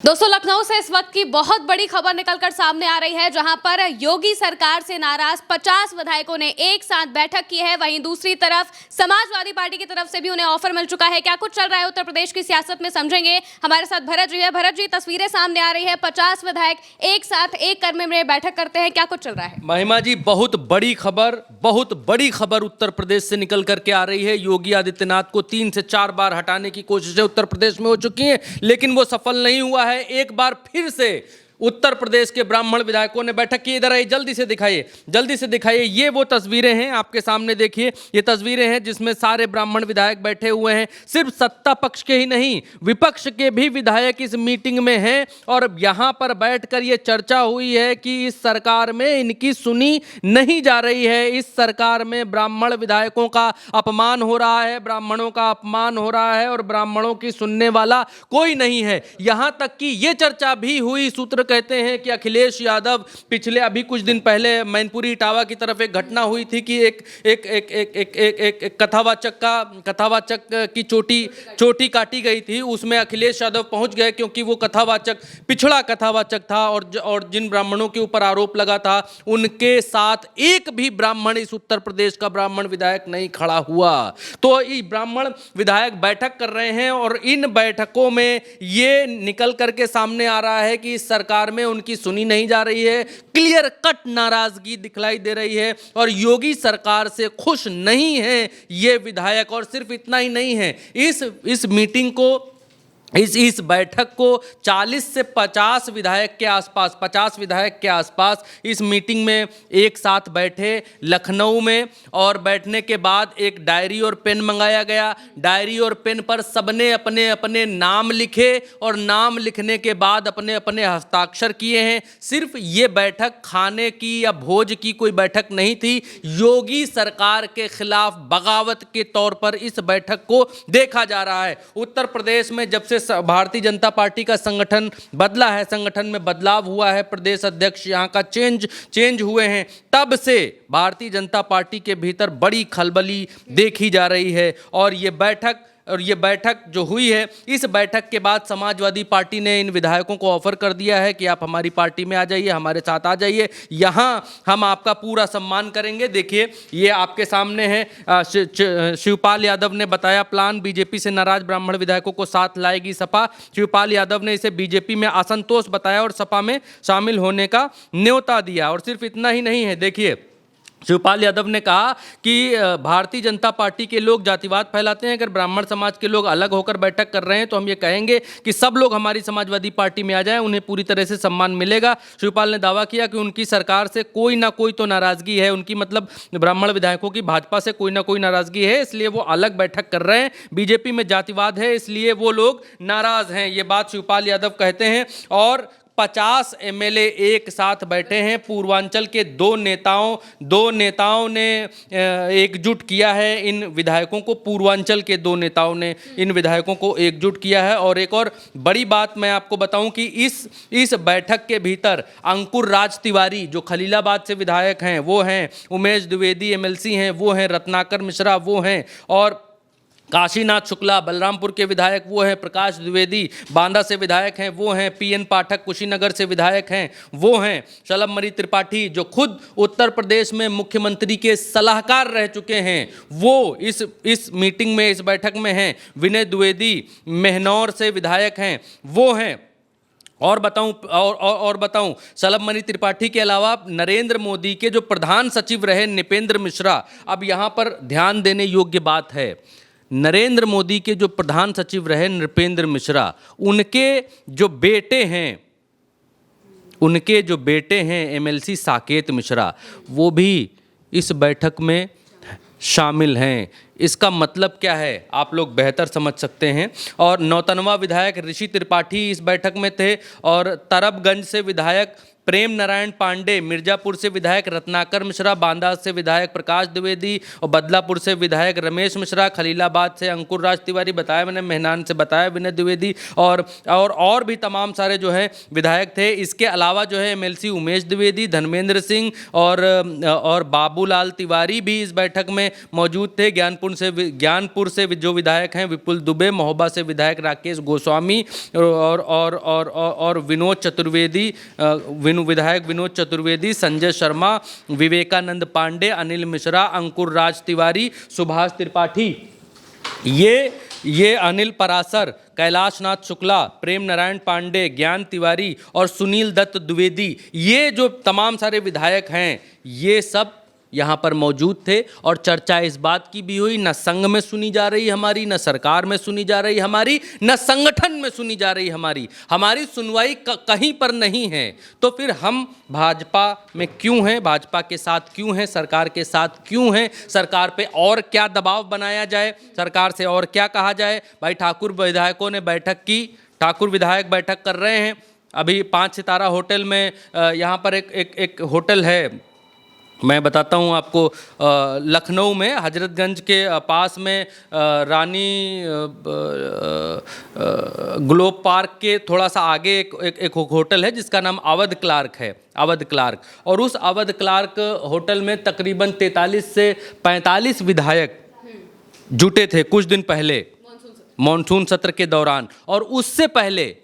दोस्तों, लखनऊ से इस वक्त की बहुत बड़ी खबर निकलकर सामने आ रही है, जहां पर योगी सरकार से नाराज 50 विधायकों ने एक साथ बैठक की है। वहीं दूसरी तरफ समाजवादी पार्टी की तरफ से भी उन्हें ऑफर मिल चुका है। क्या कुछ चल रहा है उत्तर प्रदेश की सियासत में, समझेंगे। हमारे साथ भरत जी है। भरत जी, तस्वीरें सामने आ रही है, 50 विधायक एक साथ एक कमरे में बैठक करते हैं। क्या कुछ चल रहा है? महिमा जी, बहुत बड़ी खबर उत्तर प्रदेश से निकल करके आ रही है। योगी आदित्यनाथ को 3 से 4 बार हटाने की कोशिशें उत्तर प्रदेश में हो चुकी हैं, लेकिन वो सफल नहीं हुआ है। एक बार फिर से उत्तर प्रदेश के ब्राह्मण विधायकों ने बैठक की। इधर आइए, जल्दी से दिखाइए। ये वो तस्वीरें हैं, आपके सामने देखिए। ये तस्वीरें हैं जिसमें सारे ब्राह्मण विधायक बैठे हुए हैं। सिर्फ सत्ता पक्ष के ही नहीं, विपक्ष के भी विधायक इस मीटिंग में हैं। और यहां पर बैठकर ये चर्चा हुई है कि इस सरकार में इनकी सुनी नहीं जा रही है। इस सरकार में ब्राह्मण विधायकों का अपमान हो रहा है, ब्राह्मणों का अपमान हो रहा है और ब्राह्मणों की सुनने वाला कोई नहीं है। यहां तक कि ये चर्चा भी हुई, सूत्र कहते हैं कि अखिलेश यादव पिछले अभी कुछ दिन पहले मैनपुरी इटावा की तरफ एक घटना हुई थी कि एक कथावाचक की चोटी काटी गई थी। उसमें अखिलेश यादव पहुंच गए क्योंकि वो कथावाचक पिछड़ा कथावाचक था और जिन ब्राह्मणों के ऊपर आरोप लगा था उनके साथ एक भी ब्राह्मण, इस उत्तर प्रदेश का ब्राह्मण विधायक नहीं खड़ा हुआ। तो ये ब्राह्मण विधायक बैठक कर रहे हैं और इन बैठकों में ये निकल करके सामने आ रहा है कि इस सरकार में उनकी सुनी नहीं जा रही है। क्लियर कट नाराजगी दिखलाई दे रही है और योगी सरकार से खुश नहीं है ये विधायक। और सिर्फ इतना ही नहीं है, इस मीटिंग को, इस बैठक को 40 से 50 विधायक के आसपास इस मीटिंग में एक साथ बैठे लखनऊ में। और बैठने के बाद एक डायरी और पेन मंगाया गया। डायरी और पेन पर सबने अपने अपने नाम लिखे और नाम लिखने के बाद अपने अपने हस्ताक्षर किए हैं। सिर्फ ये बैठक खाने की या भोज की कोई बैठक नहीं थी। योगी सरकार के खिलाफ बगावत के तौर पर इस बैठक को देखा जा रहा है। उत्तर प्रदेश में जब से भारतीय जनता पार्टी का संगठन बदला है, संगठन में बदलाव हुआ है, प्रदेश अध्यक्ष यहां का चेंज हुए हैं, तब से भारतीय जनता पार्टी के भीतर बड़ी खलबली देखी जा रही है। और ये बैठक जो हुई है, इस बैठक के बाद समाजवादी पार्टी ने इन विधायकों को ऑफर कर दिया है कि आप हमारी पार्टी में आ जाइए, हमारे साथ आ जाइए, यहाँ हम आपका पूरा सम्मान करेंगे। देखिए, ये आपके सामने है। शिवपाल यादव ने बताया प्लान, बीजेपी से नाराज ब्राह्मण विधायकों को साथ लाएगी सपा। शिवपाल यादव ने इसे बीजेपी में असंतोष बताया और सपा में शामिल होने का न्योता दिया। और सिर्फ इतना ही नहीं है, देखिए, शिवपाल यादव ने कहा कि भारतीय जनता पार्टी के लोग जातिवाद फैलाते हैं। अगर ब्राह्मण समाज के लोग अलग होकर बैठक कर रहे हैं तो हम ये कहेंगे कि सब लोग हमारी समाजवादी पार्टी में आ जाएं, उन्हें पूरी तरह से सम्मान मिलेगा। शिवपाल ने दावा किया कि उनकी सरकार से कोई ना कोई तो नाराजगी है, उनकी मतलब ब्राह्मण विधायकों की भाजपा से कोई ना कोई नाराजगी है, इसलिए वो अलग बैठक कर रहे हैं। बीजेपी में जातिवाद है, इसलिए वो लोग नाराज हैं। ये बात शिवपाल यादव कहते हैं। और 50 एमएलए एक साथ बैठे हैं। पूर्वांचल के दो नेताओं ने एकजुट किया है इन विधायकों को। पूर्वांचल के 2 नेताओं ने इन विधायकों को एकजुट किया है। और एक और बड़ी बात मैं आपको बताऊं कि इस बैठक के भीतर अंकुर राज तिवारी जो खलीलाबाद से विधायक हैं वो हैं, उमेश द्विवेदी एमएलसी हैं वो हैं, रत्नाकर मिश्रा वो हैं, और काशीनाथ शुक्ला बलरामपुर के विधायक वो हैं, प्रकाश द्विवेदी बांदा से विधायक हैं वो हैं, पीएन पाठक कुशीनगर से विधायक हैं वो हैं, शलभमणि त्रिपाठी जो खुद उत्तर प्रदेश में मुख्यमंत्री के सलाहकार रह चुके हैं वो इस मीटिंग में, इस बैठक में हैं, विनय द्विवेदी मेहनौर से विधायक हैं वो हैं। और बताऊं शलभमणि त्रिपाठी के अलावा नरेंद्र मोदी के जो प्रधान सचिव रहे नृपेंद्र मिश्रा, अब यहाँ पर ध्यान देने योग्य बात है, नरेंद्र मोदी के जो प्रधान सचिव रहे नृपेंद्र मिश्रा, उनके जो बेटे हैं एमएलसी साकेत मिश्रा, वो भी इस बैठक में शामिल हैं। इसका मतलब क्या है आप लोग बेहतर समझ सकते हैं। और नौतनवा विधायक ऋषि त्रिपाठी इस बैठक में थे। और तरबगंज से विधायक प्रेम नारायण पांडे, मिर्जापुर से विधायक रत्नाकर मिश्रा, बांदा से विधायक प्रकाश द्विवेदी और बदलापुर से विधायक रमेश मिश्रा, खलीलाबाद से अंकुर राज तिवारी बताया मैंने, मेहनान से बताया विनय द्विवेदी, और भी तमाम सारे जो है विधायक थे। इसके अलावा जो है एमएलसी उमेश द्विवेदी, धर्मेंद्र सिंह और बाबूलाल तिवारी भी इस बैठक में मौजूद थे। ज्ञानपुर ज्ञानपुर से जो विधायक हैं विपुल दुबे, महोबा से विधायक राकेश गोस्वामी और विनोद चतुर्वेदी, विधायक विनोद चतुर्वेदी, संजय शर्मा, विवेकानंद पांडे, अनिल मिश्रा, अंकुर राज तिवारी, सुभाष त्रिपाठी, ये अनिल परासर, कैलाश नाथ शुक्ला, प्रेम नारायण पांडे, ज्ञान तिवारी और सुनील दत्त द्विवेदी, ये जो तमाम सारे विधायक हैं ये सब यहाँ पर मौजूद थे। और चर्चा इस बात की भी हुई, न संघ में सुनी जा रही हमारी, न सरकार में सुनी जा रही हमारी, न संगठन में सुनी जा रही हमारी सुनवाई कहीं पर नहीं है। तो फिर हम भाजपा में क्यों हैं, भाजपा के साथ क्यों हैं, सरकार के साथ क्यों हैं, सरकार पे और क्या दबाव बनाया जाए, सरकार से और क्या कहा जाए। भाई ठाकुर विधायकों ने बैठक की, ठाकुर विधायक बैठक कर रहे हैं। अभी 5 सितारा होटल में यहाँ पर एक होटल है, मैं बताता हूँ आपको, लखनऊ में हजरतगंज के पास में रानी ग्लोब पार्क के थोड़ा सा आगे एक होटल है जिसका नाम अवध क्लार्क है, अवध क्लार्क। और उस अवध क्लार्क होटल में तकरीबन 43 से 45 विधायक जुटे थे कुछ दिन पहले मॉनसून सत्र के दौरान। और उससे पहले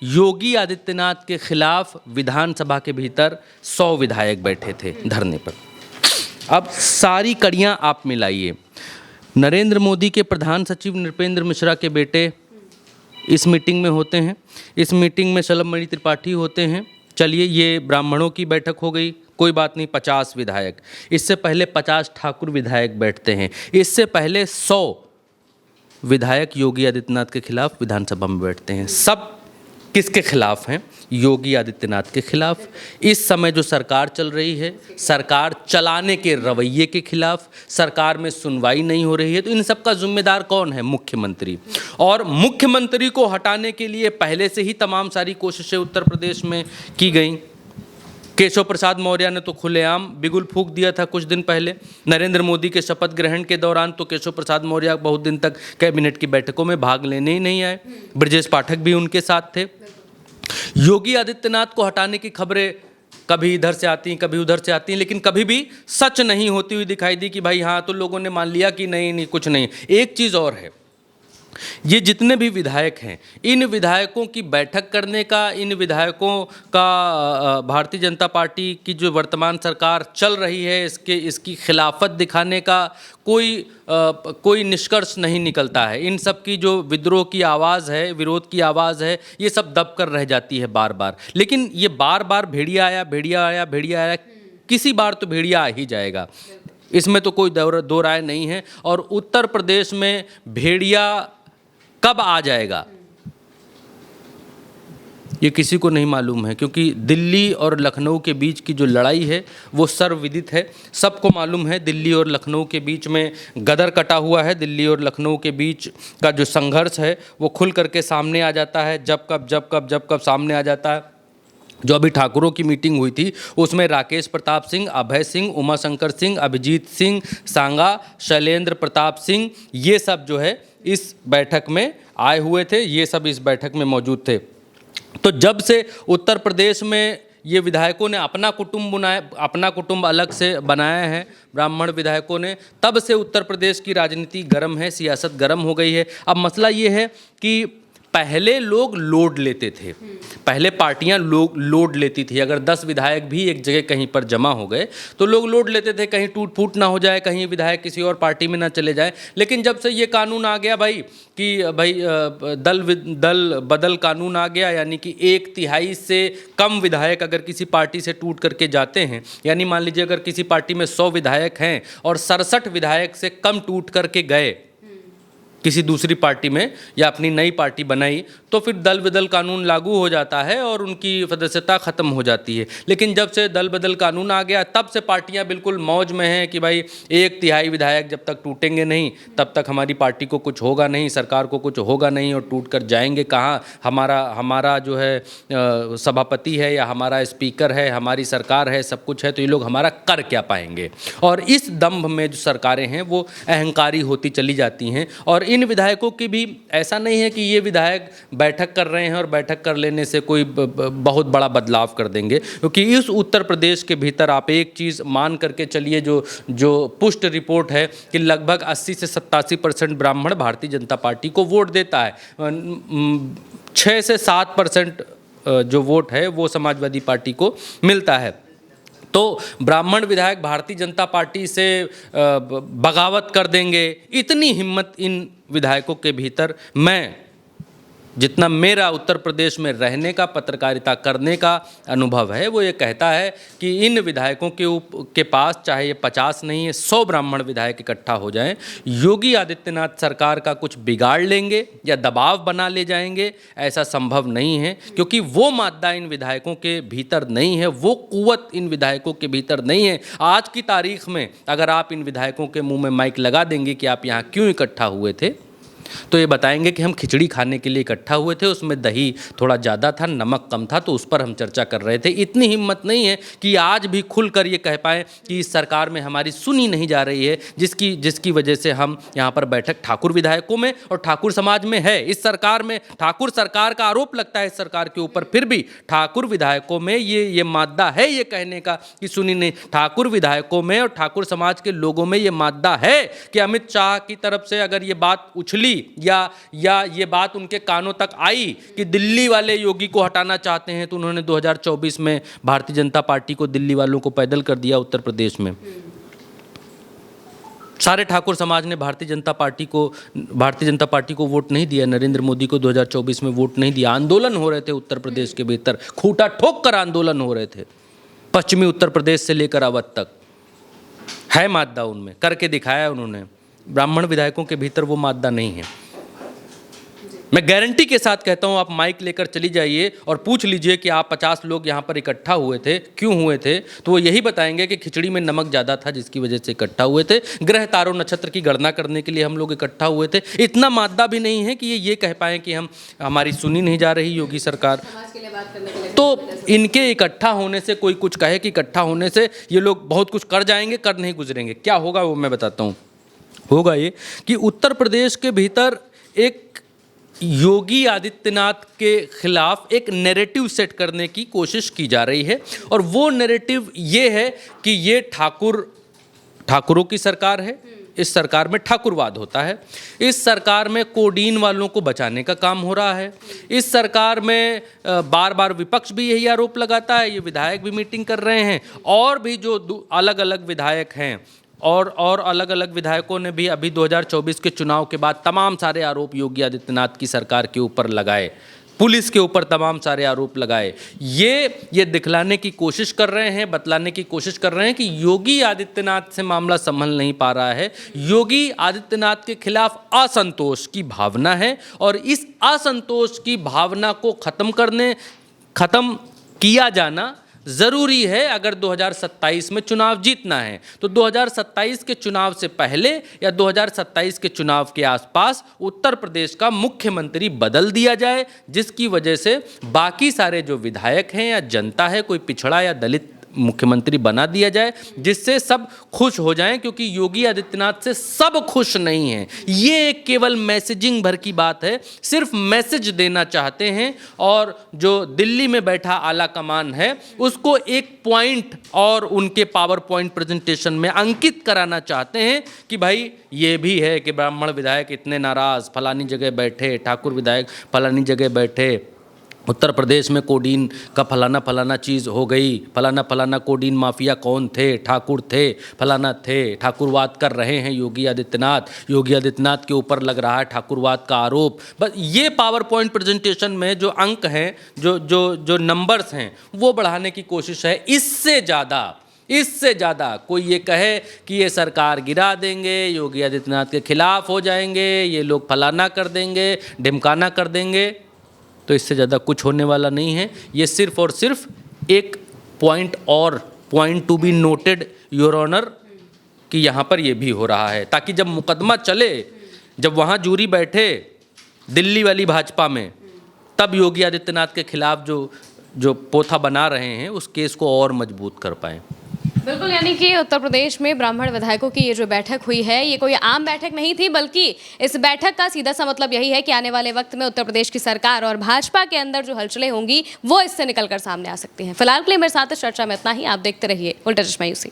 योगी आदित्यनाथ के खिलाफ विधानसभा के भीतर 100 विधायक बैठे थे धरने पर। अब सारी कड़ियां आप मिलाइए। नरेंद्र मोदी के प्रधान सचिव नृपेंद्र मिश्रा के बेटे इस मीटिंग में होते हैं, इस मीटिंग में शलभमणि त्रिपाठी होते हैं। चलिए ये ब्राह्मणों की बैठक हो गई, कोई बात नहीं, 50 विधायक। इससे पहले 50 ठाकुर विधायक बैठते हैं। इससे पहले 100 विधायक योगी आदित्यनाथ के खिलाफ विधानसभा में बैठते हैं। सब किसके खिलाफ हैं? योगी आदित्यनाथ के खिलाफ। इस समय जो सरकार चल रही है, सरकार चलाने के रवैये के खिलाफ, सरकार में सुनवाई नहीं हो रही है। तो इन सब का जिम्मेदार कौन है? मुख्यमंत्री। और मुख्यमंत्री को हटाने के लिए पहले से ही तमाम सारी कोशिशें उत्तर प्रदेश में की गई। केशव प्रसाद मौर्य ने तो खुलेआम बिगुल फूंक दिया था कुछ दिन पहले नरेंद्र मोदी के शपथ ग्रहण के दौरान। तो केशव प्रसाद मौर्य बहुत दिन तक कैबिनेट की बैठकों में भाग लेने ही नहीं आए। ब्रजेश पाठक भी उनके साथ थे। योगी आदित्यनाथ को हटाने की खबरें कभी इधर से आती हैं, कभी उधर से आती हैं, लेकिन कभी भी सच नहीं होती हुई दिखाई दी कि भाई हाँ तो लोगों ने मान लिया कि नहीं कुछ नहीं। एक चीज़ और है, ये जितने भी विधायक हैं, इन विधायकों की बैठक करने का, इन विधायकों का भारतीय जनता पार्टी की जो वर्तमान सरकार चल रही है इसकी खिलाफत दिखाने का कोई निष्कर्ष नहीं निकलता है। इन सब की जो विद्रोह की आवाज़ है, विरोध की आवाज़ है, ये सब दब कर रह जाती है बार बार। लेकिन ये बार बार भेड़िया आया, किसी बार तो भेड़िया आ ही जाएगा, इसमें तो कोई दो राय नहीं है। और उत्तर प्रदेश में भेड़िया कब आ जाएगा ये किसी को नहीं मालूम है, क्योंकि दिल्ली और लखनऊ के बीच की जो लड़ाई है वो सर्वविदित है, सबको मालूम है। दिल्ली और लखनऊ के बीच में गदर कटा हुआ है। दिल्ली और लखनऊ के बीच का जो संघर्ष है वो खुल करके सामने आ जाता है, जब कब सामने आ जाता है। जो अभी ठाकुरों की मीटिंग हुई थी उसमें राकेश प्रताप सिंह, अभय सिंह, उमाशंकर सिंह, अभिजीत सिंह सांगा, शैलेंद्र प्रताप सिंह, ये सब जो है इस बैठक में आए हुए थे, ये सब इस बैठक में मौजूद थे। तो जब से उत्तर प्रदेश में ये विधायकों ने अपना कुटुंब अलग से बनाया है, ब्राह्मण विधायकों ने, तब से उत्तर प्रदेश की राजनीति गर्म है, सियासत गर्म हो गई है। अब मसला ये है कि पहले लोग लोड लेते थे, पहले पार्टियां लोड लेती थी। अगर 10 विधायक भी एक जगह कहीं पर जमा हो गए तो लोग लोड लेते थे, कहीं टूट फूट ना हो जाए, कहीं विधायक किसी और पार्टी में ना चले जाए। लेकिन जब से ये कानून आ गया भाई कि दल बदल कानून आ गया, यानी कि 1/3 से कम विधायक अगर किसी पार्टी से टूट करके जाते हैं, यानी मान लीजिए अगर किसी पार्टी में 100 विधायक हैं और 67 विधायक से कम टूट करके गए किसी दूसरी पार्टी में या अपनी नई पार्टी बनाई, तो फिर दल बदल कानून लागू हो जाता है और उनकी सदस्यता ख़त्म हो जाती है। लेकिन जब से दल बदल कानून आ गया तब से पार्टियां बिल्कुल मौज में हैं कि भाई 1/3 विधायक जब तक टूटेंगे नहीं तब तक हमारी पार्टी को कुछ होगा नहीं, सरकार को कुछ होगा नहीं, और टूट कर जाएंगे कहाँ। हमारा जो है सभापति है या हमारा स्पीकर है, हमारी सरकार है, सब कुछ है, तो ये लोग हमारा कर क्या पाएंगे। और इस दंभ में जो सरकारें हैं वो अहंकारी होती चली जाती हैं और इन विधायकों की भी ऐसा नहीं है कि ये विधायक बैठक कर रहे हैं और बैठक कर लेने से कोई बहुत बड़ा बदलाव कर देंगे, क्योंकि इस उत्तर प्रदेश के भीतर आप एक चीज़ मान करके चलिए, जो पुष्ट रिपोर्ट है कि लगभग 80 से 87% ब्राह्मण भारतीय जनता पार्टी को वोट देता है, 6 से 7% जो वोट है वो समाजवादी पार्टी को मिलता है। तो ब्राह्मण विधायक भारतीय जनता पार्टी से बगावत कर देंगे, इतनी हिम्मत इन विधायकों के भीतर, मैं जितना मेरा उत्तर प्रदेश में रहने का, पत्रकारिता करने का अनुभव है, वो ये कहता है कि इन विधायकों के पास चाहे ये 50 नहीं है 100 ब्राह्मण विधायक इकट्ठा हो जाएं, योगी आदित्यनाथ सरकार का कुछ बिगाड़ लेंगे या दबाव बना ले जाएंगे, ऐसा संभव नहीं है, क्योंकि वो मादा इन विधायकों के भीतर नहीं है, वो कुव्वत इन विधायकों के भीतर नहीं है। आज की तारीख में अगर आप इन विधायकों के मुंह में माइक लगा देंगे कि आप यहाँ क्यों इकट्ठा हुए थे, तो ये बताएंगे कि हम खिचड़ी खाने के लिए इकट्ठा हुए थे, उसमें दही थोड़ा ज़्यादा था, नमक कम था, तो उस पर हम चर्चा कर रहे थे। इतनी हिम्मत नहीं है कि आज भी खुलकर ये कह पाएँ कि इस सरकार में हमारी सुनी नहीं जा रही है, जिसकी वजह से हम यहाँ पर बैठक ठाकुर विधायकों में और ठाकुर समाज में है। इस सरकार में ठाकुर सरकार का आरोप लगता है इस सरकार के ऊपर, फिर भी ठाकुर विधायकों में ये मादा है ये कहने का कि सुनी नहीं। ठाकुर विधायकों में और ठाकुर समाज के लोगों में ये मादा है कि अमित शाह की तरफ से अगर ये बात उछली या ये बात उनके कानों तक आई कि दिल्ली वाले योगी को हटाना चाहते हैं, तो उन्होंने 2024 में भारतीय जनता पार्टी को, दिल्ली वालों को पैदल कर दिया उत्तर प्रदेश में। सारे ठाकुर समाज ने भारतीय जनता पार्टी को वोट नहीं दिया, नरेंद्र मोदी को 2024 में वोट नहीं दिया। आंदोलन हो रहे थे उत्तर प्रदेश के भीतर, खूंटा ठोक कर आंदोलन हो रहे थे, पश्चिमी उत्तर प्रदेश से लेकर अवध तक। है मादा उनमें, करके दिखाया उन्होंने। ब्राह्मण विधायकों के भीतर वो मादा नहीं है। मैं गारंटी के साथ कहता हूं, आप माइक लेकर चली जाइए और पूछ लीजिए कि आप 50 लोग यहाँ पर इकट्ठा हुए थे, क्यों हुए थे, तो वो यही बताएंगे कि खिचड़ी में नमक ज़्यादा था जिसकी वजह से इकट्ठा हुए थे। ग्रह तारों नक्षत्र की गणना करने के लिए हम लोग इकट्ठा हुए थे। इतना मादा भी नहीं है कि ये कह पाएँ कि हमारी सुनी नहीं जा रही योगी सरकार। तो इनके इकट्ठा होने से, कोई कुछ कहे कि इकट्ठा होने से ये लोग बहुत कुछ कर जाएंगे, कर नहीं गुजरेंगे। क्या होगा वो मैं बताता हूँ। होगा ये कि उत्तर प्रदेश के भीतर एक योगी आदित्यनाथ के खिलाफ एक नैरेटिव सेट करने की कोशिश की जा रही है, और वो नैरेटिव ये है कि ये ठाकुरों की सरकार है, इस सरकार में ठाकुरवाद होता है, इस सरकार में कोडीन वालों को बचाने का काम हो रहा है, इस सरकार में बार बार विपक्ष भी यही आरोप लगाता है, ये विधायक भी मीटिंग कर रहे हैं, और भी जो अलग अलग विधायक हैं और अलग अलग विधायकों ने भी अभी 2024 के चुनाव के बाद तमाम सारे आरोप योगी आदित्यनाथ की सरकार के ऊपर लगाए, पुलिस के ऊपर तमाम सारे आरोप लगाए। ये दिखलाने की कोशिश कर रहे हैं, बतलाने की कोशिश कर रहे हैं कि योगी आदित्यनाथ से मामला संभल नहीं पा रहा है। योगी आदित्यनाथ के खिलाफ असंतोष की भावना है, और इस असंतोष की भावना को खत्म किया जाना ज़रूरी है अगर 2027 में चुनाव जीतना है। तो 2027 के चुनाव से पहले या 2027 के चुनाव के आसपास उत्तर प्रदेश का मुख्यमंत्री बदल दिया जाए, जिसकी वजह से बाकी सारे जो विधायक हैं या जनता है, कोई पिछड़ा या दलित मुख्यमंत्री बना दिया जाए, जिससे सब खुश हो जाएं, क्योंकि योगी आदित्यनाथ से सब खुश नहीं हैं। ये केवल मैसेजिंग भर की बात है, सिर्फ मैसेज देना चाहते हैं, और जो दिल्ली में बैठा आला कमान है उसको एक पॉइंट और उनके पावर पॉइंट प्रेजेंटेशन में अंकित कराना चाहते हैं कि भाई ये भी है कि ब्राह्मण विधायक इतने नाराज़ फलानी जगह बैठे, ठाकुर विधायक फलानी जगह बैठे, उत्तर प्रदेश में कोडीन का फलाना चीज़ हो गई, फलाना कोडीन माफिया कौन थे, ठाकुर थे, फलाना थे, ठाकुरवाद कर रहे हैं योगी आदित्यनाथ के ऊपर लग रहा है ठाकुरवाद का आरोप। बस ये पावर पॉइंट प्रेजेंटेशन में जो अंक हैं, जो नंबर्स हैं, वो बढ़ाने की कोशिश है। इससे ज़्यादा कोई ये कहे कि ये सरकार गिरा देंगे, योगी आदित्यनाथ के खिलाफ हो जाएंगे, ये लोग फलाना कर देंगे, ढिमकाना कर देंगे, तो इससे ज़्यादा कुछ होने वाला नहीं है। ये सिर्फ और सिर्फ एक point to be noted your honour कि यहाँ पर ये भी हो रहा है, ताकि जब मुकदमा चले, जब वहाँ जूरी बैठे दिल्ली वाली भाजपा में, तब योगी आदित्यनाथ के खिलाफ जो पोथा बना रहे हैं उस केस को और मजबूत कर पाएँ। बिल्कुल, यानी कि उत्तर प्रदेश में ब्राह्मण विधायकों की ये जो बैठक हुई है, ये कोई आम बैठक नहीं थी, बल्कि इस बैठक का सीधा सा मतलब यही है कि आने वाले वक्त में उत्तर प्रदेश की सरकार और भाजपा के अंदर जो हलचलें होंगी, वो इससे निकलकर सामने आ सकती हैं। फिलहाल के लिए मेरे साथ इस चर्चा में इतना ही। आप देखते रहिए उल्टा चश्मा यूसी।